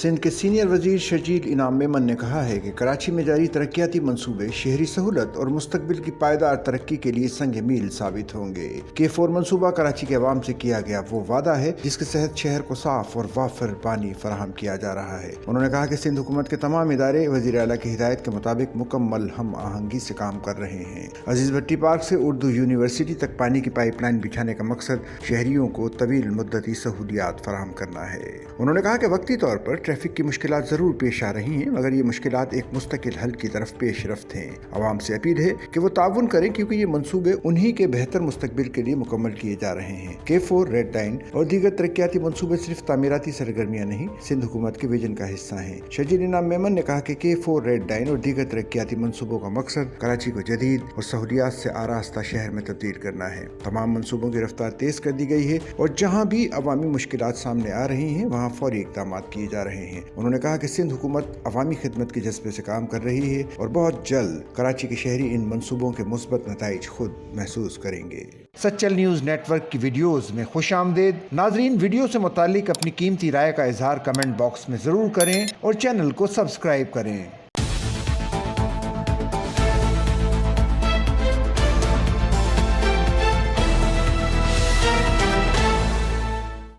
सिंध के सीनियर वजीर शजील इनाम मेमन ने कहा है कि कराची में जारी तरक्याती मंसूबे शहरी सहूलत और मुस्तकबिल की पायदार तरक्की के लिए संग मील साबित होंगे। K4 मंसूबा कराची के अवाम से किया गया वो वादा है जिसके तहत शहर को साफ और वाफिर पानी फराहम किया जा रहा है। उन्होंने कहा कि सिंध हुकूमत के तमाम इदारे वजीर आला की हिदायत के मुताबिक मुकम्मल हम आहंगी से काम कर रहे हैं। अजीज भट्टी पार्क से उर्दू यूनिवर्सिटी तक पानी की पाइपलाइन बिछाने का मकसद शहरियों को तवील मुद्दती सहूलियात फराहम करना है। उन्होंने कहा कि वक्ती तौर पर ट्रैफिक की मुश्किलात जरूर पेश आ रही हैं, मगर ये मुश्किलात एक मुस्तकिल हल की तरफ पेश रफ्त हैं। आवाम से अपील है कि वो ताउन करें क्योंकि ये मंसूबे उन्हीं के बेहतर मुस्तकबिल के लिए मुकम्मल किए जा रहे हैं। K4 रेड लाइन और दीगर तरक्याती मंसूबे सिर्फ तामीराती सरगर्मियां नहीं, सिंध हुकूमत के विजन का हिस्सा हैं। शजील इनाम मेमन ने कहा कि K4 रेड लाइन और दीगर तरक्याती मंसूबों का मकसद कराची को जदीद और सहूलियात से आरास्ता शहर में तब्दील करना है। तमाम मंसूबों की रफ्तार तेज कर दी गई है और जहाँ भी अवामी मुश्किलात सामने आ रही हैं वहाँ फौरी इक़दाम किए जा रहे हैं। उन्होंने कहा कि सिंध हुकूमत अवामी खिदमत के जज्बे से काम कर रही है और बहुत जल्द कराची के शहरी इन मंसूबों के मुस्बत नताइज खुद महसूस करेंगे। सच्चल न्यूज़ नेटवर्क की वीडियोस में खुश आमदेद। नाजरीन, वीडियो से मुतालिक अपनी कीमती राय का इजहार कमेंट बॉक्स में ज़रूर करें और चैनल को सब्सक्राइब करें।